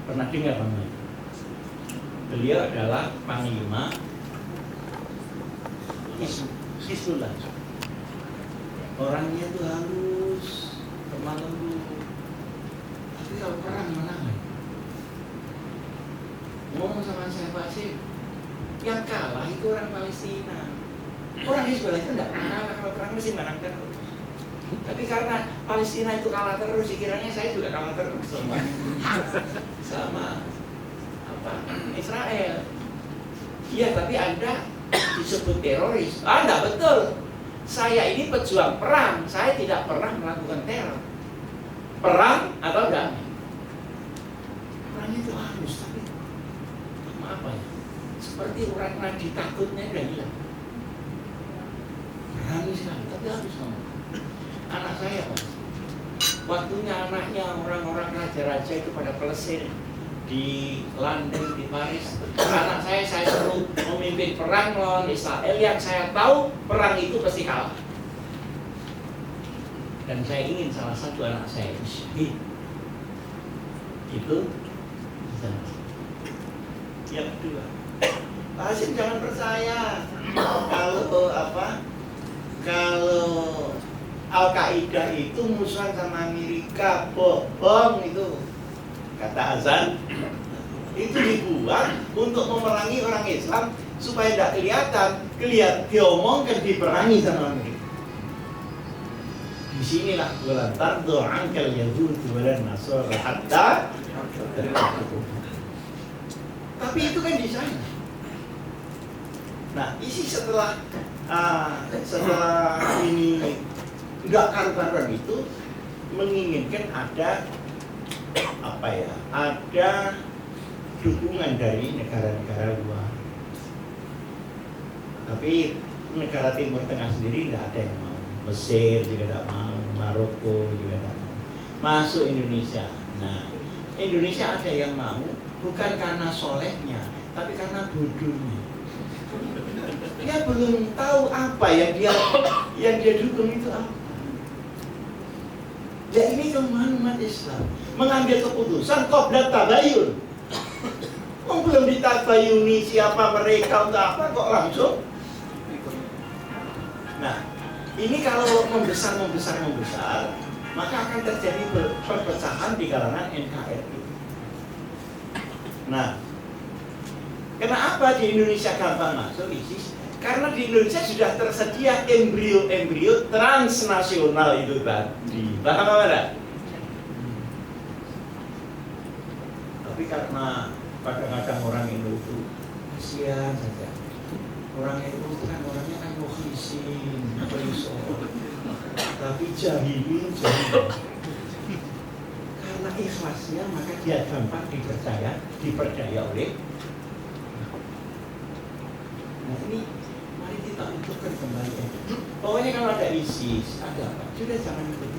Pernah dengar namanya? Beliau adalah panglima Hizbullah. Orangnya itu halus, lemah lembut. Tapi kalau perang menang. Ngomong sama saya, Pak Sim, yang kalah itu orang Palestina. Orang Hizbullah itu tidak pernah kalah, kalau perang mesti menang terus. Tapi karena Palestina itu kalah terus, dikiranya saya juga kalah terus sama apa Israel. Iya, tapi Anda disebut teroris. Anda betul. Saya ini pejuang perang. Saya tidak pernah melakukan teror. Perang atau damai. Perang itu harus, tapi apa ya? Seperti orang nadi takutnya udah hilang. Berani sekali, tapi harus ngomong. Anak saya, Pak, waktunya anaknya orang-orang raja-raja itu pada pelesir di London, di Paris. Anak saya suruh memimpin perang melawan Israel yang saya tahu perang itu pasti kalah. Dan saya ingin salah satu anak saya itu syahid. Itu yang kedua, Pak Hasim jangan percaya kalau Al-Qaeda itu musuhan sama Amerika, bohong itu. Kata Hasan, itu dibuat untuk memerangi orang Islam supaya tidak kelihatan, diomongkan diperangi sama Amerika. Disinilah walantar doang kal Yahud walan Nasara hatta. Tapi itu kan di sana. Nah, isi setelah ini nggak karu-karuan itu menginginkan ada ada dukungan dari negara-negara luar. Tapi negara Timur Tengah sendiri nggak ada yang mau. Mesir juga tidak mau, Maroko juga tidak mau. Masuk Indonesia. Nah, Indonesia ada yang mau bukan karena solehnya, tapi karena bodohnya. Dia belum tahu apa yang dia dukung itu apa. Ya ini kemana umat Islam mengambil keputusan qobla tabayun. Belum ditabayuni siapa mereka untuk apa kok langsung. Nah, ini kalau membesar, maka akan terjadi perpecahan di kalangan NKRI. Nah, kenapa di Indonesia gampang masuk ISIS? Karena di Indonesia sudah tersedia embrio-embrio transnasional itu tadi. Paham apa enggak? Tapi karena kadang-kadang orang itu kasihan saja. Orang itu kan orangnya kan mukhlisin, tapi jahilin. Karena ikhlasnya maka dia gampang diperdaya oleh. Nah ini mari kita untukkan kembali. Pokoknya kalau ada ISIS, ada apa? Sudah jangan ikut.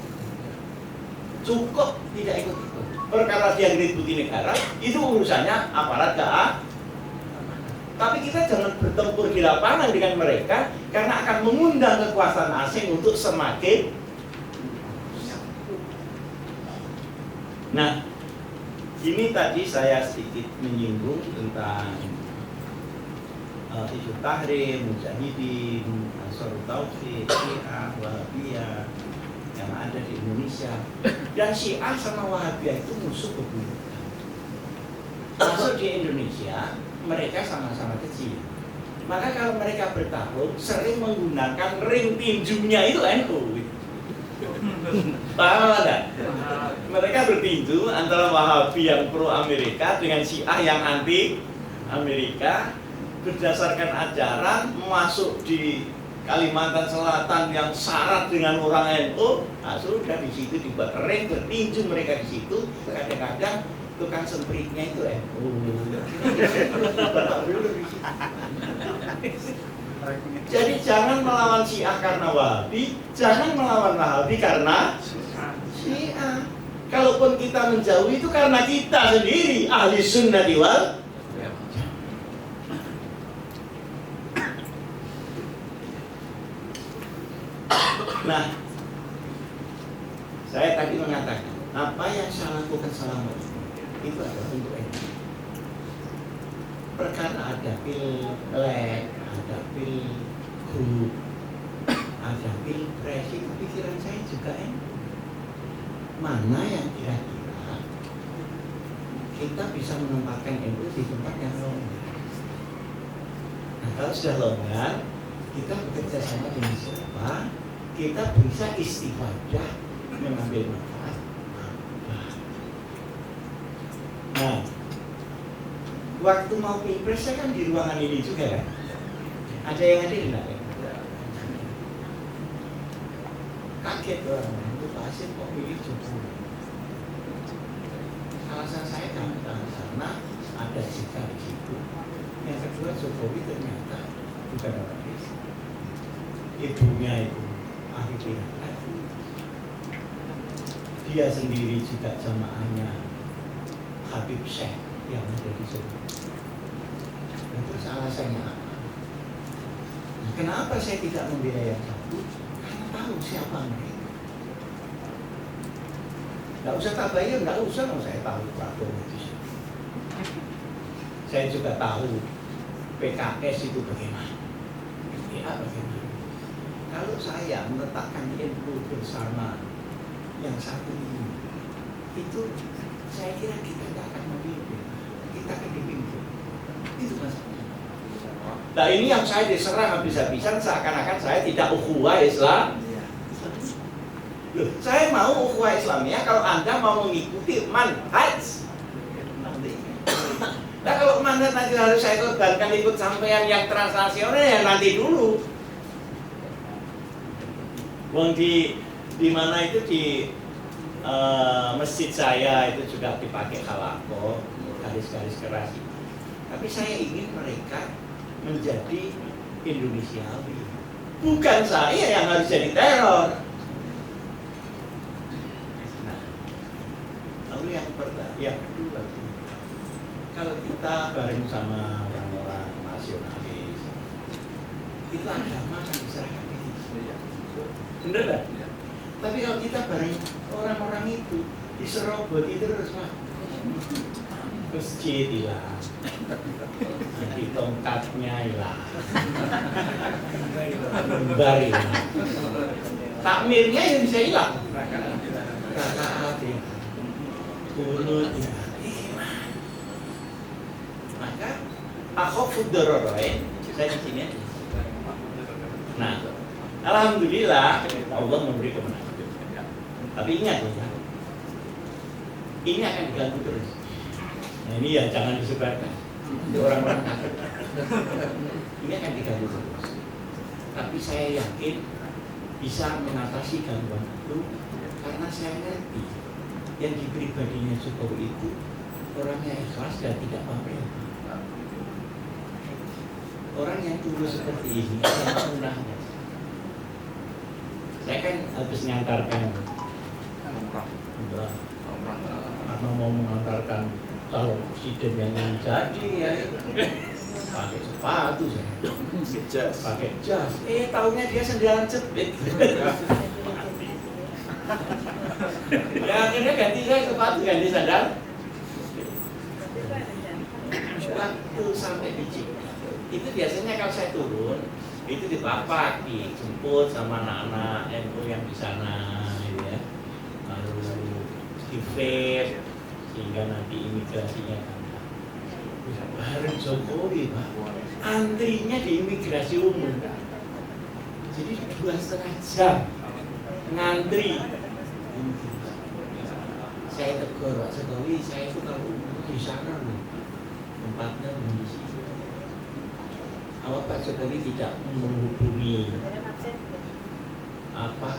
Cukup tidak ikut-ikut. Perkara dia ngeributi negara, itu urusannya aparat keamanan. Tapi kita jangan bertempur di lapangan dengan mereka karena akan mengundang kekuasaan asing untuk semakin. Nah, ini tadi saya sedikit menyinggung tentang Hizbut Tahrir, Mujahidin, Ansarut Tauhid, Syiah, Wahabiyah yang ada di Indonesia. Dan Syiah sama Wahabiyah itu musuh bebuyutan. Masuk di Indonesia, mereka sama-sama kecil. Maka kalau mereka bertarung, sering menggunakan ring tinjunya itu NU. Paham enggak? Mereka bertinju antara Wahabi yang pro Amerika dengan Syiah yang anti Amerika. Berdasarkan ajaran masuk di Kalimantan Selatan yang syarat dengan orang NU, nah sudah di situ dibuat ring, bertinju mereka di situ. Kadang-kadang tukang sempritnya itu NU. Jadi jangan melawan Syiah karena Wahabi, jangan melawan Wahabi karena Syiah. Kalaupun kita menjauhi itu karena kita sendiri ahli sunnah wal. Nah, saya tadi mengatakan apa yang saya lakukan selama ini itu adalah untuk NU. Perkara ada pilek, ada pilgub, ada pilpres, itu pikiran saya juga mana yang kira-kira kita bisa menempatkan NU di tempat yang longgar. Nah, kalau sudah longgar, kita bekerja sama dengan siapa, kita bisa istifadah mengambil manfaat. Nah, waktu mau pilpres saya kan di ruangan ini juga kan. Ada yang hadir enggak ya? Kaget orang, itu pasien kok pilih Jokowi. Alasan saya karena ada jika di situ. Yang kedua, Jokowi ternyata bukan orang desa. Ibunya itu ahli pihak. Dia sendiri juga jamaahnya Habib Syekh yang ada di Solo. Nah, terus alasannya apa? Nah, kenapa saya tidak membela yang satu? Karena tahu siapa mereka. Nggak usah tabayun, nggak usah saya tahu Prabowo itu. Saya juga tahu PKS itu bagaimana. Ya, bagaimana. Kalau saya meletakkan NU bersama yang satu ini, itu saya kira kita tidak akan memimpin, kita akan dipimpin. Itu masalahnya. Nah, ini yang saya diserang habis-habisan seakan-akan saya tidak ukhuwah Islam. Loh, saya mau ukhuwah Islamnya kalau Anda mau mengikuti manhaj. Nah, kalau manhaj nanti harus saya korbankan ikut sampean yang transnasional ya nanti dulu. Wong di mana itu di masjid saya itu juga dipakai halaqah, garis-garis keras. Tapi saya ingin mereka menjadi Indonesiawi. Bukan saya yang harus jadi teror. Nah, lalu yang kedua, kalau kita bareng sama orang-orang nasionalis, itu agama akan diserahkan itu. Bener tak? Tapi kalau kita bareng orang-orang itu diserobot itu terus Pak. Masjid hilang, nanti tongkatnya hilang, lembar hilang, takmirnya yang bisa hilang, rakaat hilang, kunut hilang. Maka akhafud dararain saya di sini. Nah, alhamdulillah Allah memberi kemenangan. Tapi ingat ya, ini akan diganggu terus. Nah, ini ya jangan disebarkan. Itu orang-orang kafir. Ini akan diganggu terus. Tapi saya yakin bisa mengatasi gangguan itu karena saya ngerti yang di pribadinya Jokowi itu orangnya ikhlas dan tidak pamrih. Orang yang tulus seperti ini adalah munahnya. Saya kan habis ngantarkan karena mau mengantarkan kalau presiden yang jadi ya pakai sepatu saya pakai jas tahunya dia sendalan jepit ya akhirnya ganti saya sepatu ganti sandal waktu sampai di Cina itu biasanya kalau saya turun itu di Bapak dijemput sama anak-anak NU yang di sana ya. Lalu di vape sehingga nanti imigrasinya bareng Jokowi Pak antrinya di imigrasi umum jadi 2,5 jam ngantri. Saya tegur Pak Jokowi, saya itu kalau di sana loh tempatnya di sini. Awak Pak Jokowi tidak menghubungi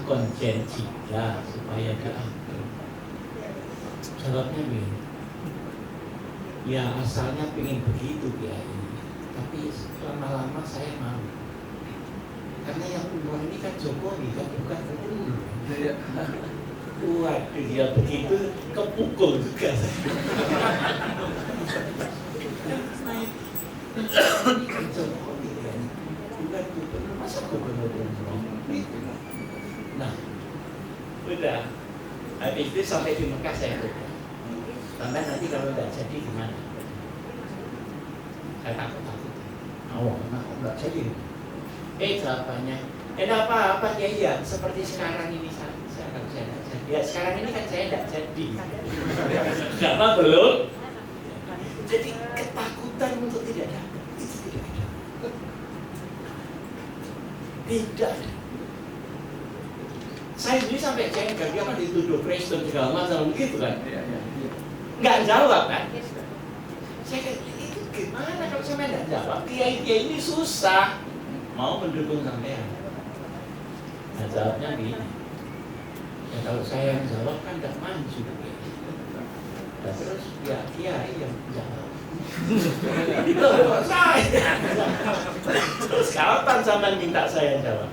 konjen Jika supaya diatur. Jawabnya begini, ya asalnya pengen begitu ya ini, tapi lama-lama saya mau. Karena yang umur ini kan Jokowi kan bukan umur. Waduh dia begitu kepukul juga. Jokowi kan bukan gubernur, masa gubernur nah udah habis itu sampai di Mekah saya berdoa Sampai nanti kalau tidak jadi gimana? Saya takut. Enggak jadi. Jawabannya, tidak apa-apa ya, seperti sekarang ini saya kalau saya tidak jadi. Ya sekarang ini kan saya tidak jadi. Karena belum. Jadi ketakutan untuk tidak dapat itu tidak ada. Tidak. Saya sendiri sampai jengkel, dia kan dituduh Kristen segala macam begitu kan? Nggak jawab kan? Saya kata, itu gimana kalau saya nggak jawab? Kiai ini susah mau mendukung sampean. Nah jawabnya gini. Ya kalau saya yang jawab kan nggak maju. Nah, terus ya kiai yang jawab. Itu kok saya. Terus kapan sampean minta saya jawab?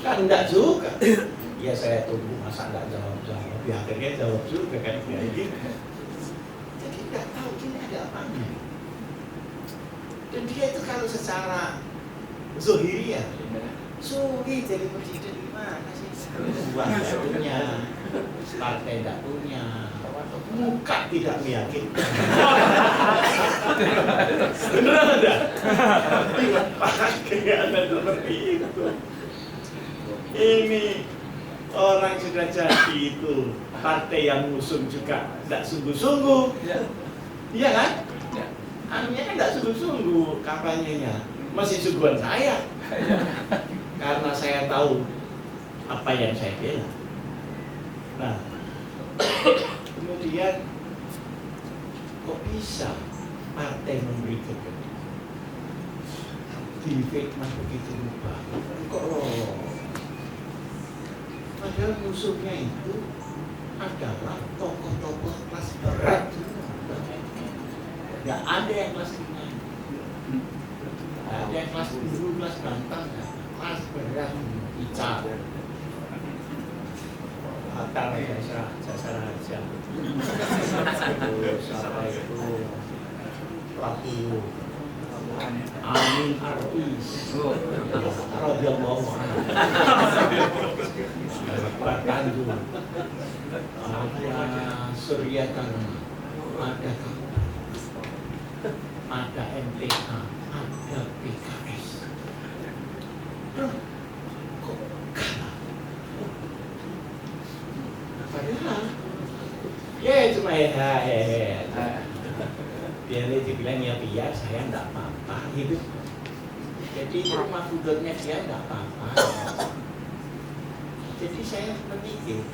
Kan enggak juga. Ya saya tunggu masa enggak jawab-jawab. Ya akhirnya jawab juga kan kiai gitu. Jadi enggak tahu ini ada apanya. Dan dia itu kalau secara zohiriyah sugi jadi presiden gimana sih? Uang tidak punya, partai tidak punya, muka tidak meyakinkan. Beneran ada? Tidak pakai ada seperti itu. Ini orang sudah jadi itu partai yang ngusung juga tidak sungguh-sungguh, iya kan? Anunya kan tidak sungguh-sungguh kampanyenya, masih sungguhan saya. Karena saya tahu apa yang saya bela. Nah, kemudian kok bisa partai memberi kebenaran? Difitnah begitu rupa. Kok padahal musuhnya itu adalah tokoh-tokoh kelas berat. Nggak ada yang kelas ringan. Ada yang kelas dulu, kelas bantang, kelas berat, bicara. Hatta jasa raja. Terus apa itu? Ratu Amin Artis. Radhiyallahu anhu. Tanjung. Ada Surya Karma. Ada MTK, ada PKS. Kok kalah? Padahal ya cuma dia dibilang ya biar saya enggak apa-apa gitu. Jadi rumah budutnya dia enggak apa-apa. Jadi saya memikir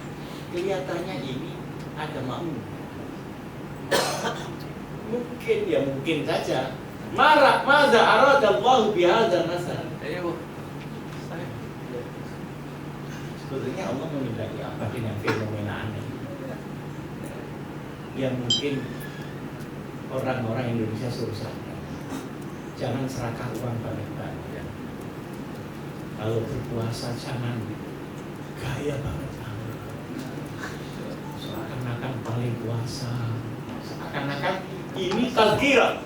kelihatannya ini ada makmum. Mungkin saja marah maza aradallahu bihadzal masal. Sebetulnya Allah menghendaki apa dengan fenomena aneh? Yang mungkin orang-orang Indonesia suruh sadar. Jangan serahkan uang banyak-banyak. Kalau berpuasa jangan gaya banget. Seakan-akan paling puasa. Seakan-akan ini tazkirah.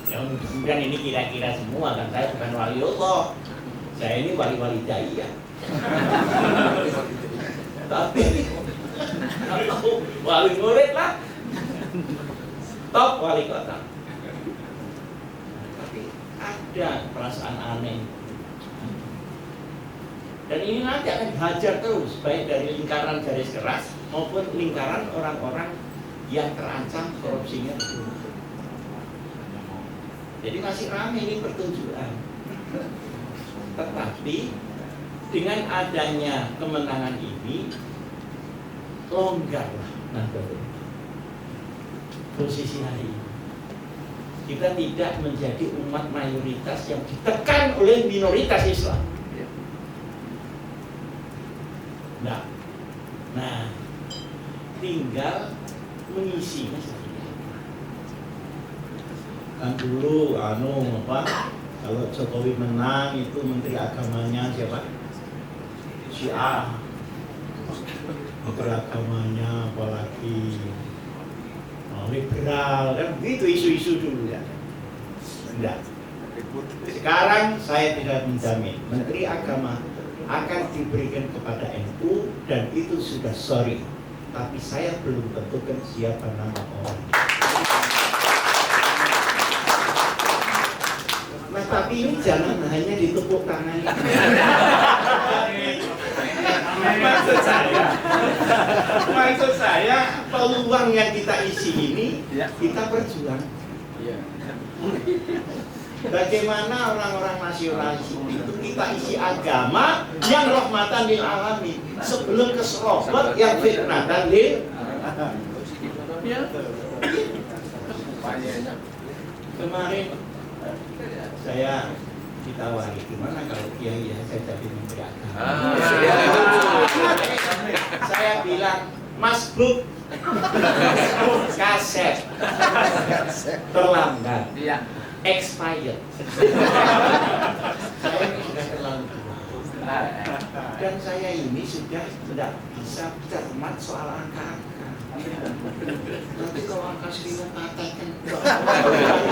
Yang kemudian ini kira-kira semua kan saya bukan wali Allah. Saya ini wali-wali daya. Tapi wali murid lah. Top wali kota. Tapi ada perasaan aneh. Dan ini nanti akan dihajar terus, baik dari lingkaran garis keras maupun lingkaran orang-orang yang terancam korupsinya. Jadi masih ramai ini pertunjukan. Tetapi dengan adanya kemenangan ini longgarlah posisi hari ini. Kita tidak menjadi umat mayoritas yang ditekan oleh minoritas Islam. Nah, tinggal mengisinya seperti apa. Kan dulu kalau Jokowi menang itu menteri agamanya siapa? Syiah. Menteri agamanya apalagi liberal, kan begitu isu-isu dulu ya. Enggak. Sekarang saya tidak menjamin menteri agama akan diberikan kepada NU dan itu sudah sorry. tapi saya belum tentukan siapa nama orang. Nah, tapi ini jangan hanya ditepuk tangan. Maksud saya peluang yang kita isi ini kita berjuang. Bagaimana orang-orang nasionalis itu kita isi agama yang rahmatan lil alamin sebelum keserobot yang fitnatan lil. Kemarin saya ditawari gimana kalau kiai saya jadi menteri agama. Saya bilang Mas Buk kaset terlambat. Expired. Saya ini sudah terlalu tua. Dan saya ini sudah tidak bisa cermat soal angka-angka. Nanti kalau angka seribu katakan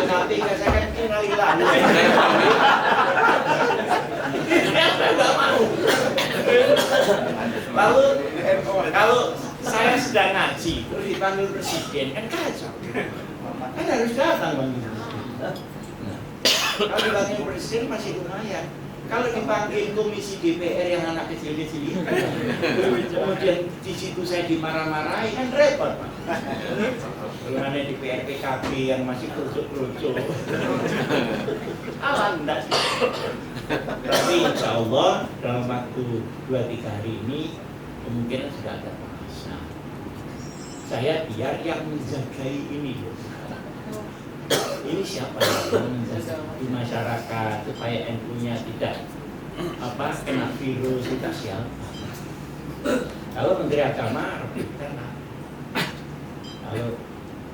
nanti saya kan tinggal hilang. Saya tidak mau. Lalu kalau saya sedang ngaji terus dipanggil presiden kan kacau. Kan harus datang bang. Kalau dipanggil presiden masih lumayan. Kalau dipanggil komisi DPR yang anak kecil-kecil itu, kemudian di situ saya dimarah-marahi kan repot, Pak. Kalau ada DPR PKB yang masih kerucuk-kerucuk, enggak sih. Tapi insya Allah dalam waktu 2-3 hari ini kemungkinan sudah ada pengawasan. Saya biar yang menjagai ini loh. Ini siapa yang menjaga di masyarakat supaya NU-nya tidak kena virus, kita siapa? Kalau Menteri Agama rebutan.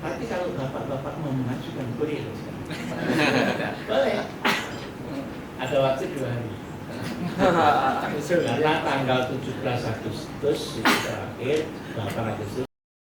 Tapi kalau bapak-bapak mau mengajukan boleh. Boleh. Ada waktu 2 hari. Karena tanggal 17 Agustus itu terakhir, 8 Agustus